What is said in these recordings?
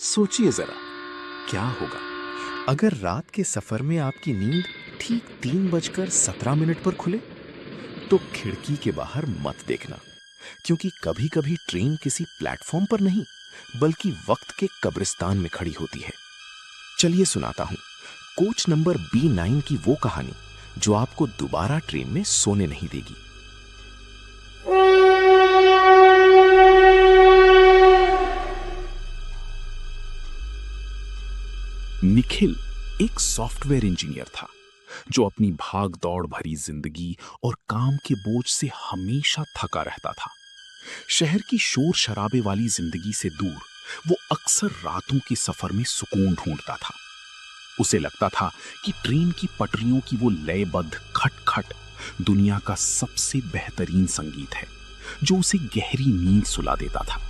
सोचिए जरा, क्या होगा अगर रात के सफर में आपकी नींद ठीक 3:17 पर खुले। तो खिड़की के बाहर मत देखना, क्योंकि कभी कभी ट्रेन किसी प्लेटफॉर्म पर नहीं बल्कि वक्त के कब्रिस्तान में खड़ी होती है। चलिए सुनाता हूं कोच नंबर B9 की वो कहानी जो आपको दोबारा ट्रेन में सोने नहीं देगी। निखिल एक सॉफ्टवेयर इंजीनियर था जो अपनी भाग दौड़ भरी जिंदगी और काम के बोझ से हमेशा थका रहता था। शहर की शोर शराबे वाली जिंदगी से दूर वो अक्सर रातों के सफर में सुकून ढूंढता था। उसे लगता था कि ट्रेन की पटरियों की वो लयबद्ध खटखट दुनिया का सबसे बेहतरीन संगीत है जो उसे गहरी नींद सुला देता था।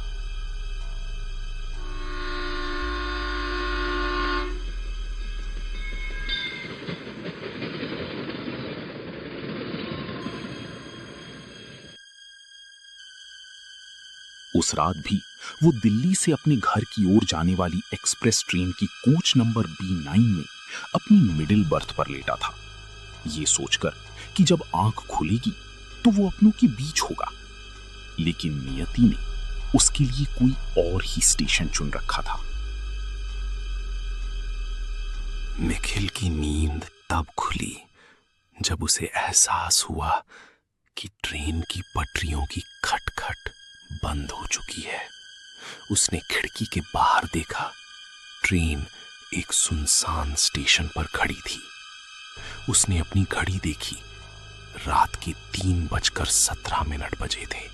उस रात भी वो दिल्ली से अपने घर की ओर जाने वाली एक्सप्रेस ट्रेन की कोच नंबर B9 में अपनी मिडिल बर्थ पर लेटा था, ये सोचकर कि जब आंख खुलेगी तो वो अपनों के बीच होगा। लेकिन नियति ने उसके लिए कोई और ही स्टेशन चुन रखा था। निखिल की नींद तब खुली जब उसे एहसास हुआ कि ट्रेन की पटरियों की खटखट बंद हो चुकी है। उसने खिड़की के बाहर देखा। ट्रेन एक सुनसान स्टेशन पर खड़ी थी। उसने अपनी घड़ी देखी। रात के 3:17 बजे थे।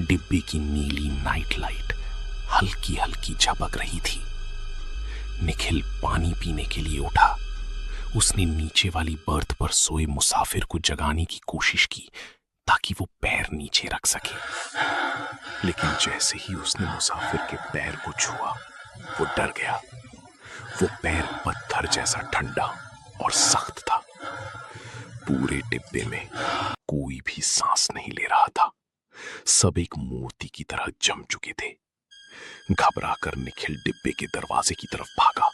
डिब्बे की नीली नाइट लाइट हल्की हल्की झपक रही थी। निखिल पानी पीने के लिए उठा। उसने नीचे वाली बर्थ पर सोए मुसाफिर को जगाने की कोशिश की ताकि वो पैर नीचे रख सके, लेकिन जैसे ही उसने मुसाफिर के पैर को छुआ वो डर गया। वो पैर पत्थर जैसा ठंडा और सख्त था। पूरे डिब्बे में कोई भी सांस नहीं ले रहा था। सब एक मूर्ति की तरह जम चुके थे। घबराकर निखिल डिब्बे के दरवाजे की तरफ भागा।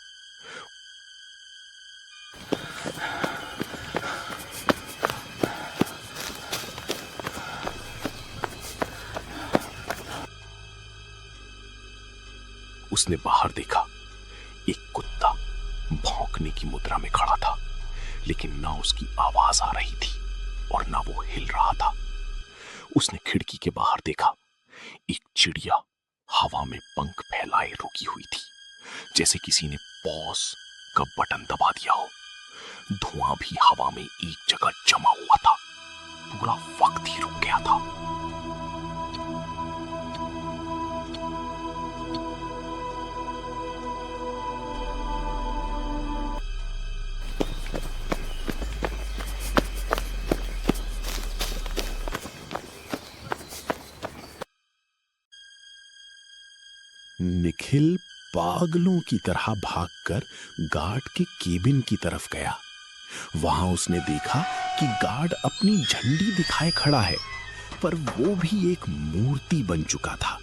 उसने बाहर देखा। एक कुत्ता भौंकने की मुद्रा में खड़ा था, लेकिन ना उसकी आवाज आ रही थी और ना वो हिल रहा था। उसने खिड़की के बाहर देखा। एक चिड़िया हवा में पंख फैलाए रुकी हुई थी, जैसे किसी ने पॉज का बटन दबा दिया हो। धुआं भी हवा में एक जगह जमा हुआ था। पूरा वक्त ही रुक गया था। निखिल पागलों की तरह भागकर गार्ड के केबिन की तरफ गया। वहां उसने देखा कि गार्ड अपनी झंडी दिखाए खड़ा है, पर वो भी एक मूर्ति बन चुका था।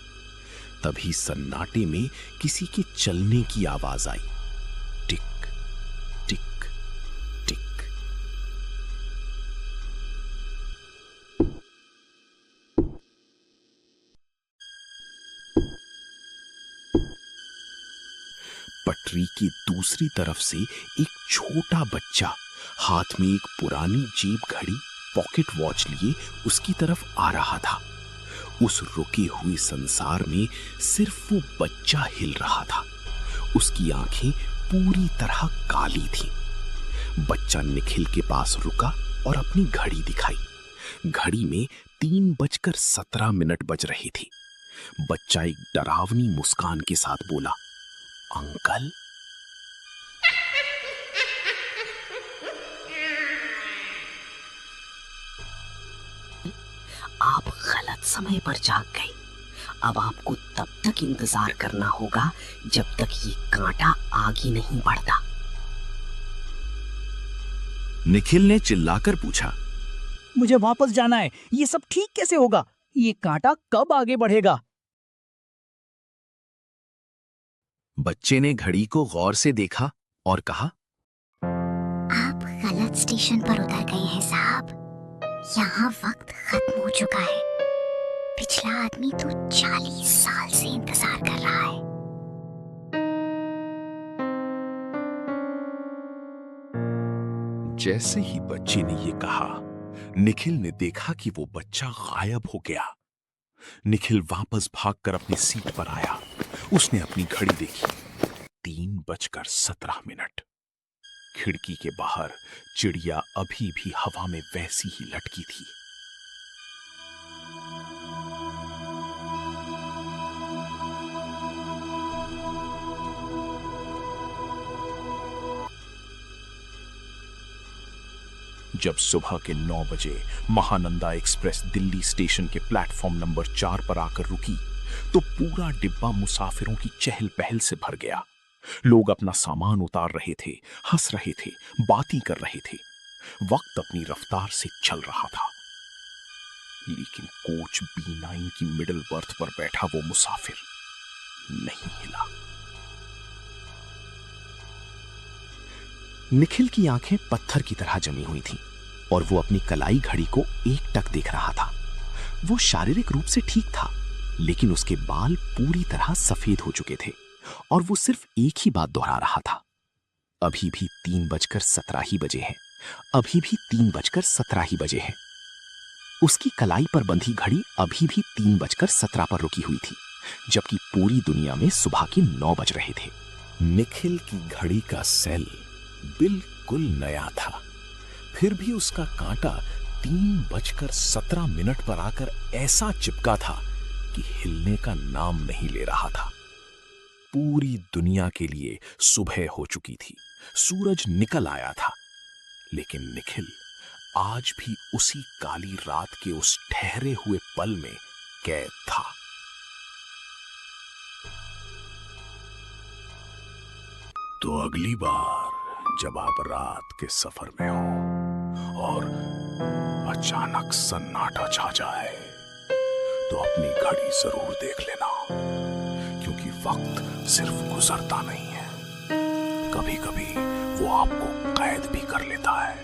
तभी सन्नाटे में किसी के चलने की आवाज आई। टिक टिक टिक। पटरी की दूसरी तरफ से एक छोटा बच्चा हाथ में एक पुरानी जेब घड़ी पॉकेट वॉच लिए उसकी तरफ आ रहा था। उस रुके हुए संसार में सिर्फ वो बच्चा हिल रहा था। उसकी आंखें पूरी तरह काली थीं। बच्चा निखिल के पास रुका और अपनी घड़ी दिखाई। घड़ी में 3:17 बज रही थी। बच्चा एक डरावनी मुस्कान के साथ बोला, अंकल। आप गलत समय पर जाग गए। अब आपको तब तक इंतजार करना होगा जब तक ये कांटा आगे नहीं बढ़ता। निखिल ने चिल्लाकर पूछा, मुझे वापस जाना है। ये सब ठीक कैसे होगा? ये कांटा कब आगे बढ़ेगा? बच्चे ने घड़ी को गौर से देखा और कहा, आप गलत स्टेशन पर उतर गए हैं साहब। यहाँ वक्त खत्म हो चुका है। पिछला आदमी तो 40 साल से इंतजार कर रहा है। जैसे ही बच्चे ने ये कहा, निखिल ने देखा कि वो बच्चा गायब हो गया। निखिल वापस भागकर अपनी सीट पर आया। उसने अपनी घड़ी देखी, 3:17। खिड़की के बाहर चिड़िया अभी भी हवा में वैसी ही लटकी थी। जब सुबह के 9 बजे महानंदा एक्सप्रेस दिल्ली स्टेशन के प्लेटफॉर्म नंबर 4 पर आकर रुकी, तो पूरा डिब्बा मुसाफिरों की चहल पहल से भर गया। लोग अपना सामान उतार रहे थे, हंस रहे थे, बातें कर रहे थे। वक्त अपनी रफ्तार से चल रहा था, लेकिन कोच B9 की मिडिल बर्थ पर बैठा वो मुसाफिर नहीं हिला। निखिल की आंखें पत्थर की तरह जमी हुई थीं और वो अपनी कलाई घड़ी को एकटक देख रहा था। वो शारीरिक रूप से ठीक था, लेकिन उसके बाल पूरी तरह सफेद हो चुके थे और वो सिर्फ एक ही बात दोहरा रहा था, अभी भी 3:17 ही बजे हैं, अभी भी 3:17 ही बजे हैं। उसकी कलाई पर बंधी घड़ी अभी भी 3:17 पर रुकी हुई थी, जबकि पूरी दुनिया में सुबह के 9 बज रहे थे। निखिल की घड़ी का सेल बिल्कुल नया था, फिर भी उसका कांटा 3:17 पर आकर ऐसा चिपका था कि हिलने का नाम नहीं ले रहा था। पूरी दुनिया के लिए सुबह हो चुकी थी, सूरज निकल आया था, लेकिन निखिल आज भी उसी काली रात के उस ठहरे हुए पल में कैद था। तो अगली बार जब आप रात के सफर में हो और अचानक सन्नाटा छा जाए, तो अपनी घड़ी जरूर देख लेना, क्योंकि वक्त सिर्फ गुजरता नहीं है, कभी कभी वो आपको कैद भी कर लेता है।